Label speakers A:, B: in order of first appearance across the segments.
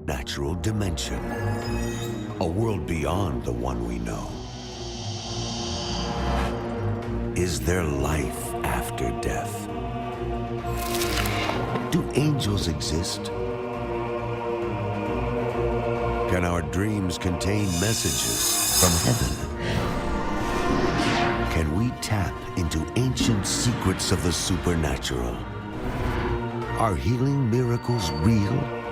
A: supernatural dimension, a world beyond the one we know. Is there life after death? Do angels exist? Can our dreams contain messages from heaven? Can we tap into ancient secrets of the supernatural? Are healing miracles real?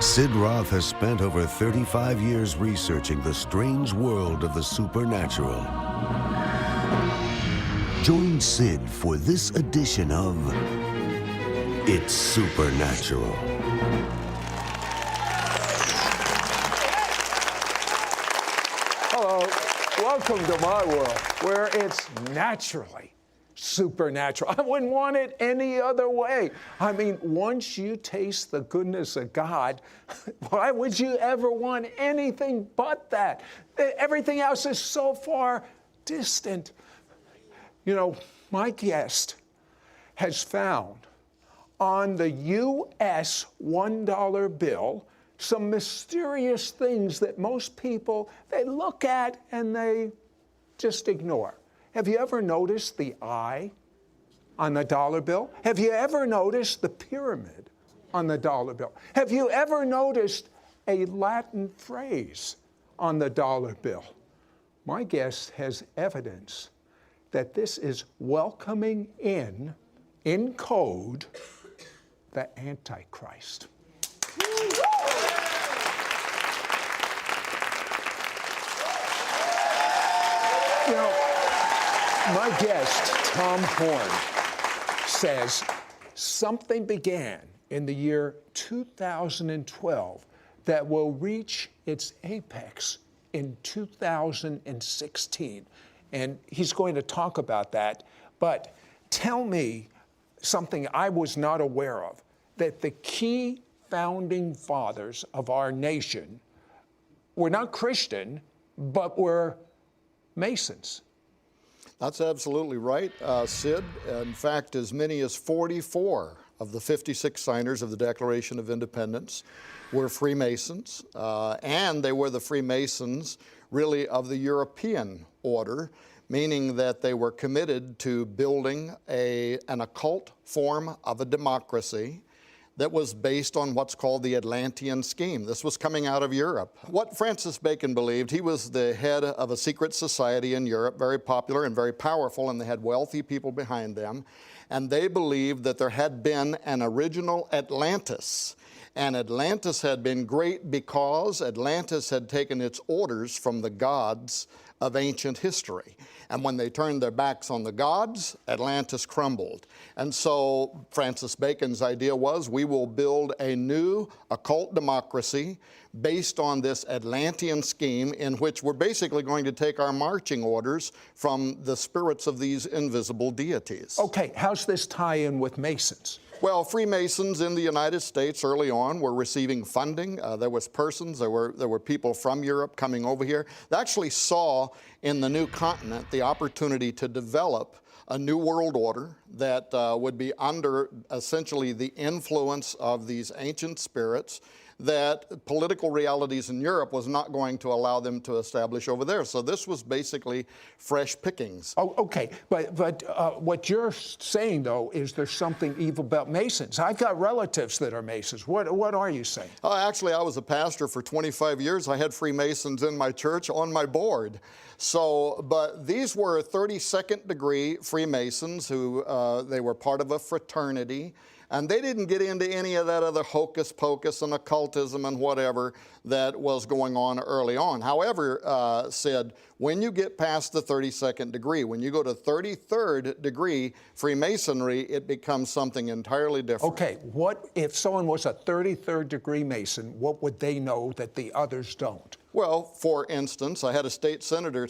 A: Sid Roth has spent over 35 years researching the strange world of the supernatural. Join Sid for this edition of It's Supernatural.
B: Hello, welcome to my world, where it's naturally supernatural. I wouldn't want it any other way. I mean, once you taste the goodness of God, why would you ever want anything but that? Everything else is so far distant. You know, my guest has found on the U.S. $1 bill some mysterious things that most people, they look at and they just ignore. Have you ever noticed the eye on the dollar bill? Have you ever noticed the pyramid on the dollar bill? Have you ever noticed a Latin phrase on the dollar bill? My guest has evidence that this is welcoming in code, the Antichrist. You know, my guest, Tom Horn, says something began in the year 2012 that will reach its apex in 2016. And he's going to talk about that. But tell me something I was not aware of, that the key founding fathers of our nation were not Christian, but were Masons.
C: That's absolutely right, Sid. In fact, as many as 44 of the 56 signers of the Declaration of Independence were Freemasons, and they were the Freemasons really of the European order, meaning that they were committed to building an occult form of a democracy that was based on what's called the Atlantean scheme. This was coming out of Europe. What Francis Bacon believed, he was the head of a secret society in Europe, very popular and very powerful, and they had wealthy people behind them. And they believed that there had been an original Atlantis. And Atlantis had been great because Atlantis had taken its orders from the gods of ancient history. And when they turned their backs on the gods, Atlantis crumbled. And so Francis Bacon's idea was, we will build a new occult democracy based on this Atlantean scheme in which we're basically going to take our marching orders from the spirits of these invisible deities.
B: Okay, how's this tie in with Masons?
C: Well, Freemasons in the United States early on were receiving funding. There was persons, there were people from Europe coming over here. They actually saw in the new continent the opportunity to develop a new world order that would be under essentially the influence of these ancient spirits that political realities in Europe was not going to allow them to establish over there. So this was basically fresh pickings.
B: Oh, okay, but what you're saying, though, is there's something evil about Masons. I've got relatives that are Masons. What are you saying?
C: Actually, I was a pastor for 25 years. I had Freemasons in my church on my board. So, but these were 32nd degree Freemasons who, they were part of a fraternity. And they didn't get into any of that other hocus pocus and occultism and whatever that was going on early on. However, Sid, when you get past the 32nd degree, when you go to 33rd degree Freemasonry, it becomes something entirely different.
B: Okay, what if someone was a 33rd degree Mason, what would they know that the others don't?
C: Well, for instance, I had a state senator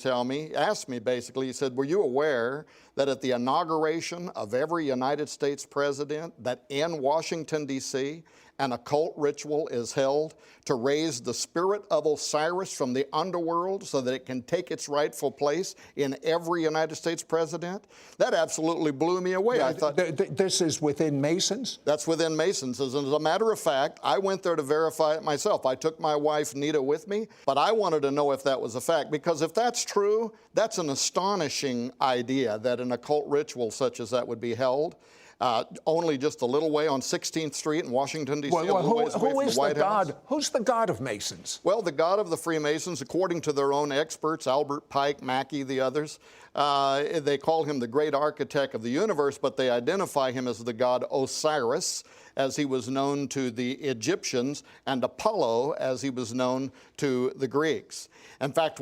C: ask me basically, he said, were you aware that at the inauguration of every United States president, that in Washington, D.C., an occult ritual is held to raise the spirit of Osiris from the underworld so that it can take its rightful place in every United States president, that absolutely blew me away.
B: Yeah,
C: I thought,
B: this is within Masons?
C: that's within Masons. As a matter of fact, I went there to verify it myself. I took my wife, Nita, with me, but I wanted to know if that was a fact, because if that's true, that's an astonishing idea that an occult ritual such as that would be held. Only just a little way on 16th Street in Washington, D.C.
B: Who is the God? Who's the God of Masons?
C: Well, the God of the Freemasons, according to their own experts, Albert Pike, Mackey, the others, they call him the great architect of the universe, but they identify him as the god Osiris, as he was known to the Egyptians, and Apollo, as he was known to the Greeks. In fact,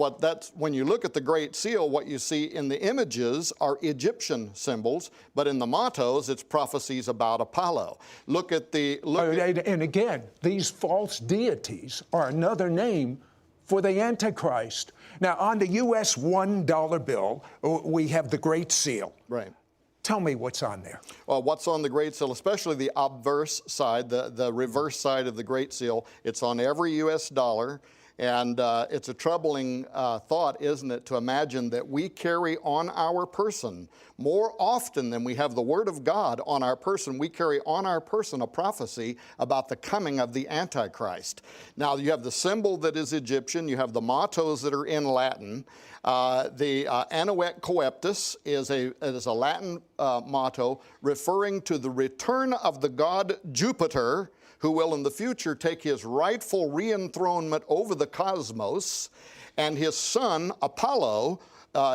C: when you look at the Great Seal, what you see in the images are Egyptian symbols, but in the mottos, it's prophecies about Apollo.
B: And again, these false deities are another name for the Antichrist. Now, on the U.S. $1 bill, we have the Great Seal.
C: Right.
B: Tell me what's on there.
C: Well, what's on the Great Seal, especially the obverse side, the reverse side of the Great Seal, it's on every U.S. dollar. And it's a troubling thought, isn't it, to imagine that we carry on our person, more often than we have the Word of God on our person, we carry on our person a prophecy about the coming of the Antichrist. Now, you have the symbol that is Egyptian, you have the mottos that are in Latin. The Anuet Coeptus is a Latin motto referring to the return of the god Jupiter, who will in the future take his rightful re-enthronement over the cosmos, and his son, Apollo,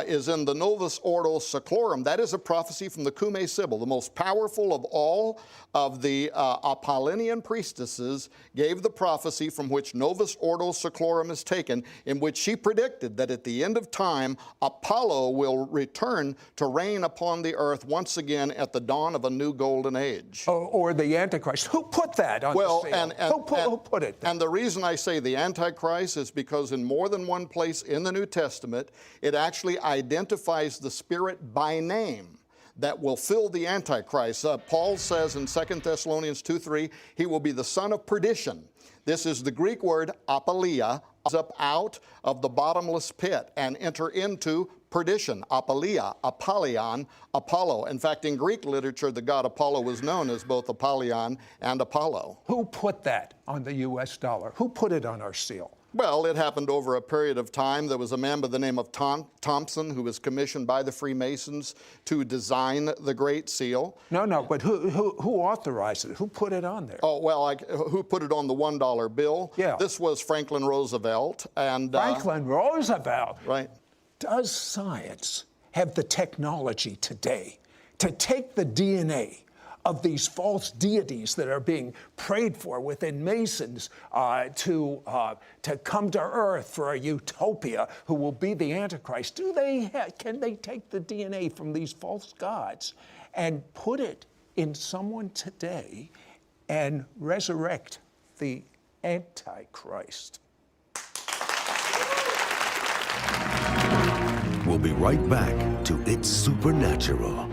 C: is in the Novus Ordo Seclorum. That is a prophecy from the Cumae Sibyl, the most powerful of all of the Apollinian priestesses, gave the prophecy from which Novus Ordo Seclorum is taken, in which she predicted that at the end of time, Apollo will return to reign upon the earth once again at the dawn of a new golden age.
B: Or the Antichrist. Who put that on the seal? Who put it there?
C: And the reason I say the Antichrist is because in more than one place in the New Testament, it actually identifies the spirit by name that will fill the Antichrist. Paul says in 2 Thessalonians 2:3, he will be the son of perdition. This is the Greek word apoleia, up out of the bottomless pit and enter into perdition, apoleia, Apollyon, Apollo. In fact, in Greek literature, the god Apollo was known as both Apollyon and Apollo.
B: Who put that on the U.S. dollar? Who put it on our seal?
C: Well, it happened over a period of time. There was a man by the name of Thompson who was commissioned by the Freemasons to design the Great Seal.
B: No, but who authorized it? Who put it on there?
C: Oh, well, who put it on the $1 bill?
B: Yeah.
C: This was Franklin Roosevelt.
B: Franklin Roosevelt?
C: Right.
B: Does science have the technology today to take the DNA of these false deities that are being prayed for within Masons to come to earth for a utopia who will be the Antichrist? Can they take the DNA from these false gods and put it in someone today and resurrect the Antichrist?
A: We'll be right back to It's Supernatural.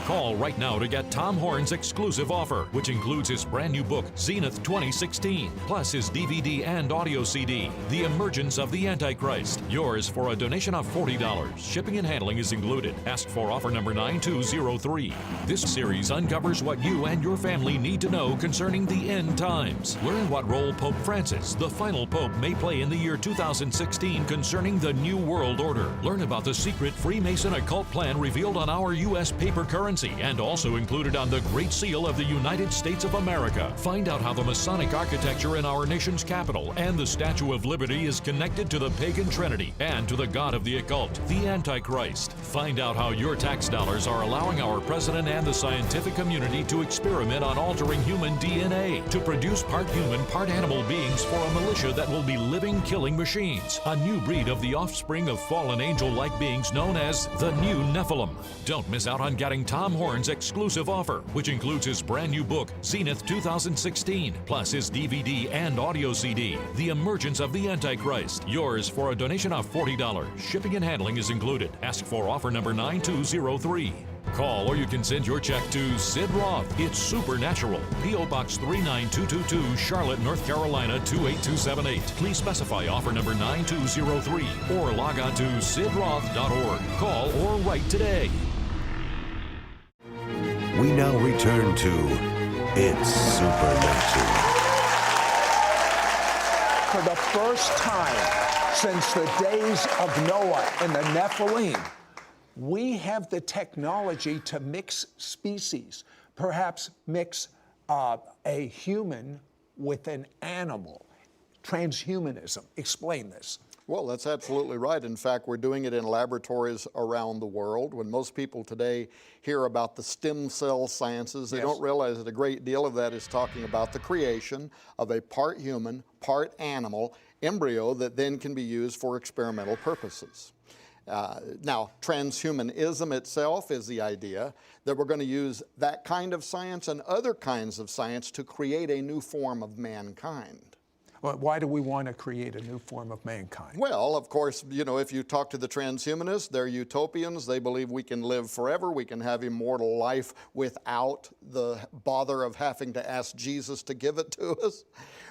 D: Call right now to get Tom Horn's exclusive offer, which includes his brand new book, Zenith 2016, plus his DVD and audio CD, The Emergence of the Antichrist. Yours for a donation of $40. Shipping and handling is included. Ask for offer number 9203. This series uncovers what you and your family need to know concerning the end times. Learn what role Pope Francis, the final pope, may play in the year 2016 concerning the New World Order. Learn about the secret Freemason occult plan revealed on our U.S. paper currency and also included on the Great Seal of the United States of America. Find out how the Masonic architecture in our nation's capital and the Statue of Liberty is connected to the pagan Trinity and to the god of the occult, the Antichrist. Find out how your tax dollars are allowing our president and the scientific community to experiment on altering human DNA to produce part human, part animal beings for a militia that will be living, killing machines. A new breed of the offspring of fallen angel-like beings known as the New Nephilim. Don't miss out on getting Tom Horn's exclusive offer, which includes his brand new book, Zenith 2016, plus his DVD and audio CD, The Emergence of the Antichrist. Yours for a donation of $40. Shipping and handling is included. Ask for offer number 9203. Call or you can send your check to Sid Roth. It's Supernatural. P.O. Box 39222, Charlotte, North Carolina 28278. Please specify offer number 9203 or log on to sidroth.org. Call or write today.
A: We now return to It's Supernatural.
B: For the first time since the days of Noah and the Nephilim, we have the technology to mix species, perhaps mix a human with an animal. Transhumanism. Explain this.
C: Well, that's absolutely right. In fact, we're doing it in laboratories around the world. When most people today hear about the stem cell sciences, they don't realize that a great deal of that is talking about the creation of a part human, part animal embryo that then can be used for experimental purposes. Now, transhumanism itself is the idea that we're going to use that kind of science and other kinds of science to create a new form of mankind.
B: Well, why do we want to create a new form of mankind?
C: Well, of course, you know, if you talk to the transhumanists, they're utopians. They believe we can live forever. We can have immortal life without the bother of having to ask Jesus to give it to us.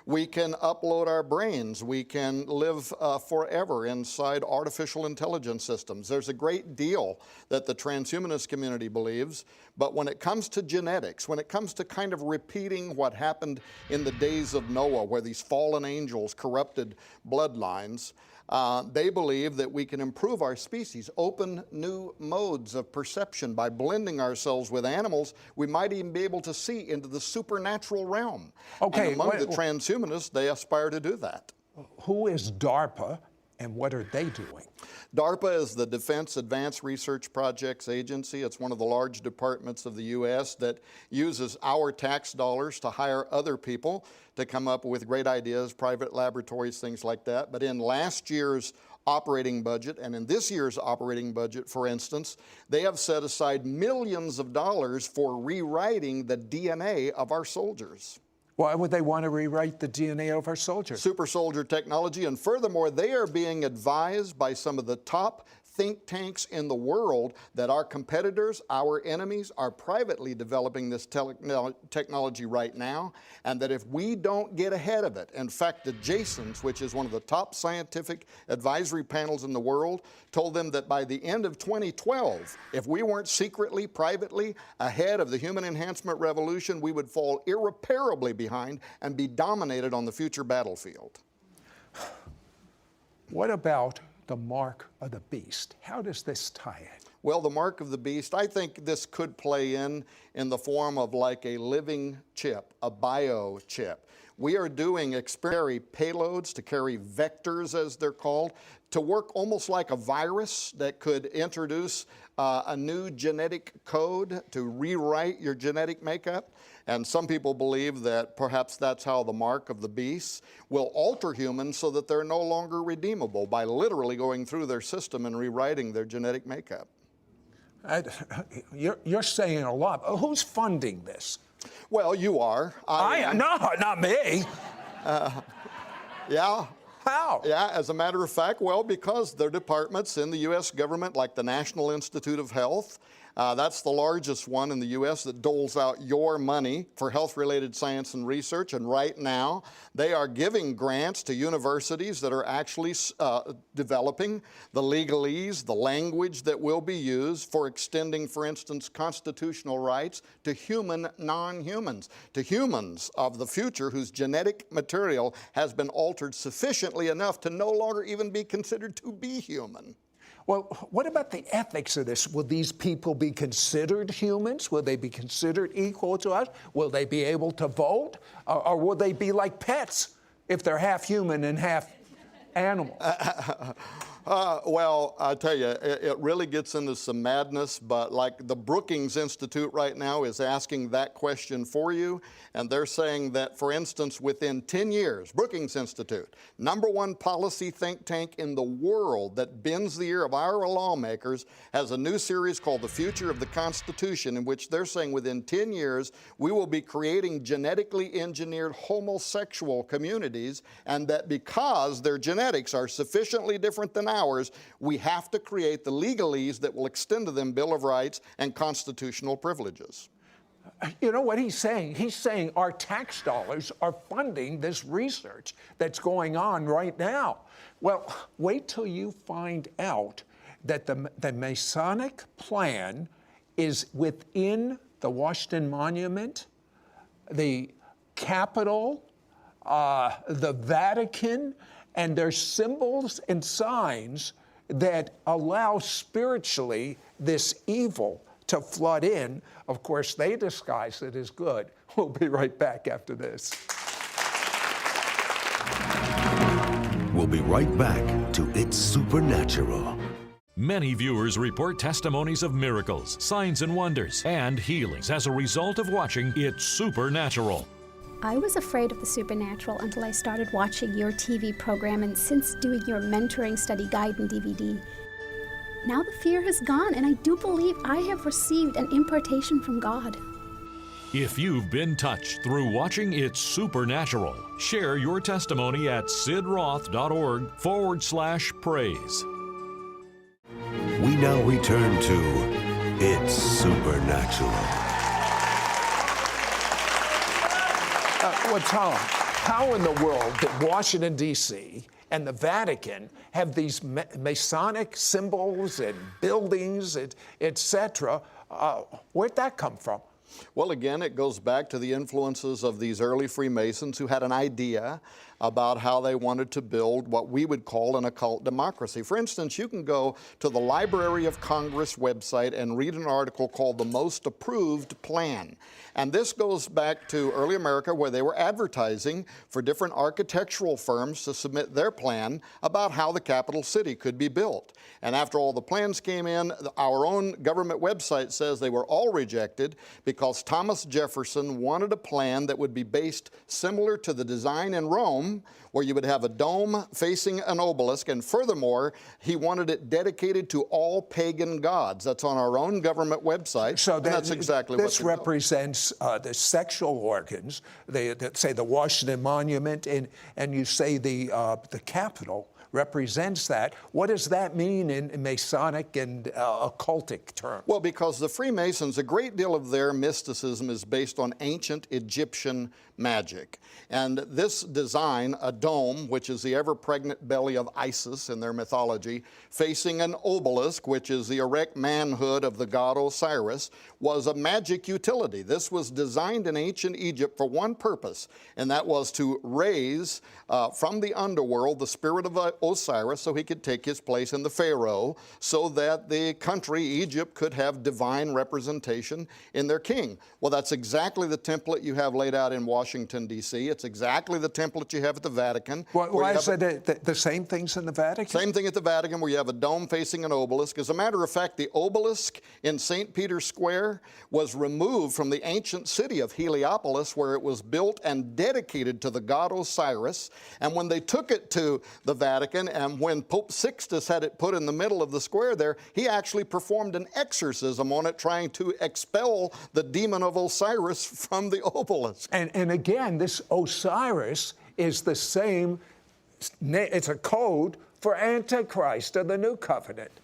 C: We can upload our brains. We can live forever inside artificial intelligence systems. There's a great deal that the transhumanist community believes, but when it comes to genetics, when it comes to kind of repeating what happened in the days of Noah, where these fallen angels corrupted bloodlines, they believe that we can improve our species, open new modes of perception by blending ourselves with animals. We might even be able to see into the supernatural realm.
B: Okay,
C: and among the transhumanists, they aspire to do that.
B: Who is DARPA and what are they doing?
C: DARPA is the Defense Advanced Research Projects Agency. It's one of the large departments of the U.S. that uses our tax dollars to hire other people to come up with great ideas, private laboratories, things like that. But in last year's operating budget and in this year's operating budget, for instance, they have set aside millions of dollars for rewriting the DNA of our soldiers.
B: Why would they want to rewrite the DNA of our soldiers?
C: Super soldier technology, and furthermore, they are being advised by some of the top think tanks in the world that our competitors, our enemies, are privately developing this technology right now, and that if we don't get ahead of it, in fact, the Jasons, which is one of the top scientific advisory panels in the world, told them that by the end of 2012, if we weren't secretly, privately ahead of the human enhancement revolution, we would fall irreparably behind and be dominated on the future battlefield.
B: What about the mark of the beast? How does this tie in?
C: Well, the mark of the beast, I think this could play in the form of like a living chip, a biochip. We are doing experiment payloads to carry vectors, as they're called, to work almost like a virus that could introduce a new genetic code to rewrite your genetic makeup. And some people believe that perhaps that's how the mark of the beast will alter humans so that they're no longer redeemable by literally going through their system and rewriting their genetic makeup.
B: You're saying a lot. Who's funding this?
C: Well, you are.
B: I am. No, not me.
C: Yeah.
B: How?
C: Yeah, as a matter of fact, well, because there are departments in the U.S. government like the National Institute of Health. That's the largest one in the U.S. that doles out your money for health-related science and research. And right now, they are giving grants to universities that are actually developing the legalese, the language that will be used for extending, for instance, constitutional rights to human non-humans, to humans of the future whose genetic material has been altered sufficiently enough to no longer even be considered to be human.
B: Well, what about the ethics of this? Will these people be considered humans? Will they be considered equal to us? Will they be able to vote? Or will they be like pets if they're half human and half animal?
C: Well, I tell you, it really gets into some madness, but like the Brookings Institute right now is asking that question for you, and they're saying that, for instance, within 10 years, Brookings Institute, #1 policy think tank in the world that bends the ear of our lawmakers, has a new series called The Future of the Constitution, in which they're saying within 10 years, we will be creating genetically engineered homosexual communities, and that because their genetics are sufficiently different than ours, we have to create the legalese that will extend to them Bill of Rights and constitutional privileges.
B: You know what he's saying? He's saying our tax dollars are funding this research that's going on right now. Well, wait till you find out that the Masonic plan is within the Washington Monument, the Capitol, the Vatican, and there's symbols and signs that allow spiritually this evil to flood in. Of course, they disguise it as good. We'll be right back after this.
A: We'll be right back to It's Supernatural.
D: Many viewers report testimonies of miracles, signs and wonders, and healings as a result of watching It's Supernatural.
E: I was afraid of the supernatural until I started watching your TV program and since doing your mentoring study guide and DVD. Now the fear has gone, and I do believe I have received an impartation from God.
D: If you've been touched through watching It's Supernatural, share your testimony at sidroth.org/praise.
A: We now return to It's Supernatural.
B: Well, Tom, how in the world did Washington, D.C. and the Vatican have these Masonic symbols and buildings, et cetera? Where'd that come from?
C: Well, again, it goes back to the influences of these early Freemasons who had an idea about how they wanted to build what we would call an occult democracy. For instance, you can go to the Library of Congress website and read an article called The Most Approved Plan. And this goes back to early America, where they were advertising for different architectural firms to submit their plan about how the capital city could be built. And after all the plans came in, our own government website says they were all rejected because Thomas Jefferson wanted a plan that would be based similar to the design in Rome, where you would have a dome facing an obelisk, and furthermore, he wanted it dedicated to all pagan gods. That's on our own government website,
B: so
C: and that's exactly what
B: this represents the sexual organs. They say the Washington Monument, and you say the Capitol represents that. What does that mean in Masonic and occultic terms?
C: Well, because the Freemasons, a great deal of their mysticism is based on ancient Egyptian magic. And this design, a dome, which is the ever-pregnant belly of Isis in their mythology, facing an obelisk, which is the erect manhood of the god Osiris, was a magic utility. This was designed in ancient Egypt for one purpose, and that was to raise from the underworld the spirit of Osiris so he could take his place in the Pharaoh, so that the country, Egypt, could have divine representation in their king. Well, that's exactly the template you have laid out in Washington, D.C. It's exactly the template you have at the Vatican.
B: Why is it the same things in the Vatican?
C: Same thing at the Vatican, where you have a dome facing an obelisk. As a matter of fact, the obelisk in St. Peter's Square was removed from the ancient city of Heliopolis, where it was built and dedicated to the god Osiris. And when they took it to the Vatican, and when Pope Sixtus had it put in the middle of the square there, he actually performed an exorcism on it, trying to expel the demon of Osiris from the obelisk.
B: And again, this Osiris is the same, it's a code for Antichrist of the New Covenant.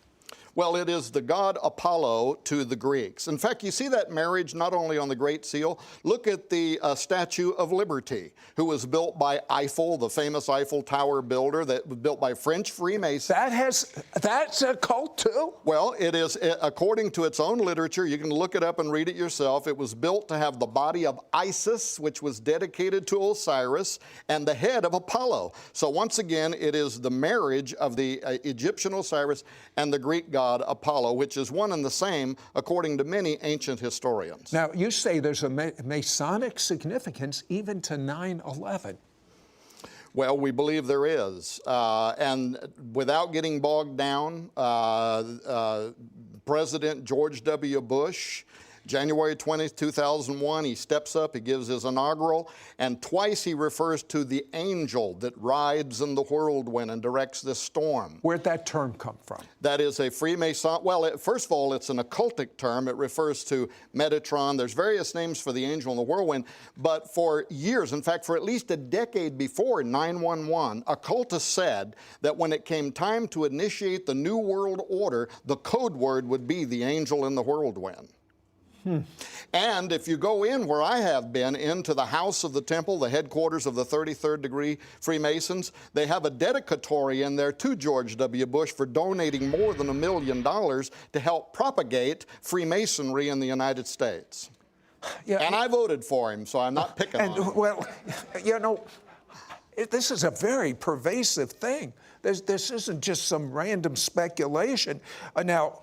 C: Well, it is the god Apollo to the Greeks. In fact, you see that marriage not only on the Great Seal. Look at the Statue of Liberty, who was built by Eiffel, the famous Eiffel Tower builder, that was built by French Freemasons.
B: That's a cult too?
C: Well, it is, according to its own literature, you can look it up and read it yourself. It was built to have the body of Isis, which was dedicated to Osiris, and the head of Apollo. So once again, it is the marriage of the Egyptian Osiris and the Greek god Apollo, which is one and the same, according to many ancient historians.
B: Now, you say there's a Masonic significance even to 9/11.
C: Well, we believe there is. And without getting bogged down, President George W. Bush January 20th, 2001, he steps up, he gives his inaugural, and twice he refers to the angel that rides in the whirlwind and directs this storm.
B: Where'd that term come from?
C: That is a Freemason, well, first of all, it's an occultic term. It refers to Metatron. There's various names for the angel in the whirlwind, but for years, in fact, for at least a decade before 9/11, occultists said that when it came time to initiate the New World Order, the code word would be the angel in the whirlwind. And if you go in where I have been, into the house of the temple, the headquarters of the 33rd degree Freemasons, they have a dedicatory in there to George W. Bush for donating more than $1 million to help propagate Freemasonry in the United States.
B: Yeah,
C: And I voted for him, so I'm not picking on him.
B: Well, you know, this is a very pervasive thing. This isn't just some random speculation. Now,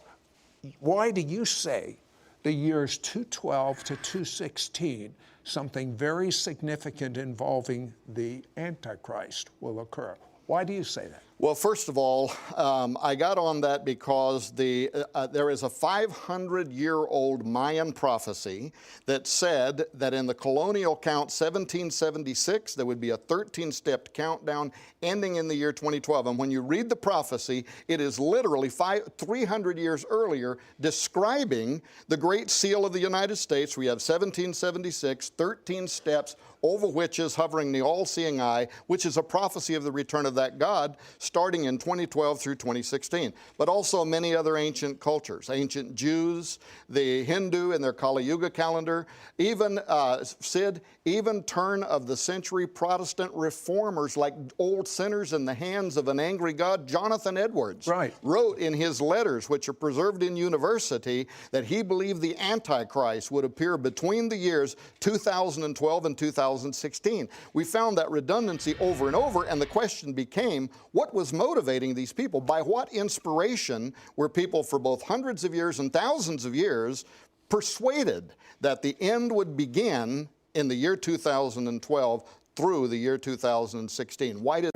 B: why do you say the years 212 to 216, something very significant involving the Antichrist will occur? Why do you say that?
C: Well, first of all, I got on that because there is a 500-year-old Mayan prophecy that said that in the colonial count 1776, there would be a 13-step countdown ending in the year 2012. And when you read the prophecy, it is literally 300 years earlier describing the Great Seal of the United States. We have 1776, 13 steps, over which is hovering the all-seeing eye, which is a prophecy of the return of that God, starting in 2012 through 2016. But also many other ancient cultures, ancient Jews, the Hindu and their Kali Yuga calendar, even, Sid, even turn-of-the-century Protestant reformers like old sinners in the hands of an angry God, Jonathan Edwards, wrote in his letters, which are preserved in university, that he believed the Antichrist would appear between the years 2012 and 2016. We found that redundancy over and over, and the question became, what was motivating these people? By what inspiration were people for both hundreds of years and thousands of years persuaded that the end would begin in the year 2012 through the year 2016? Why did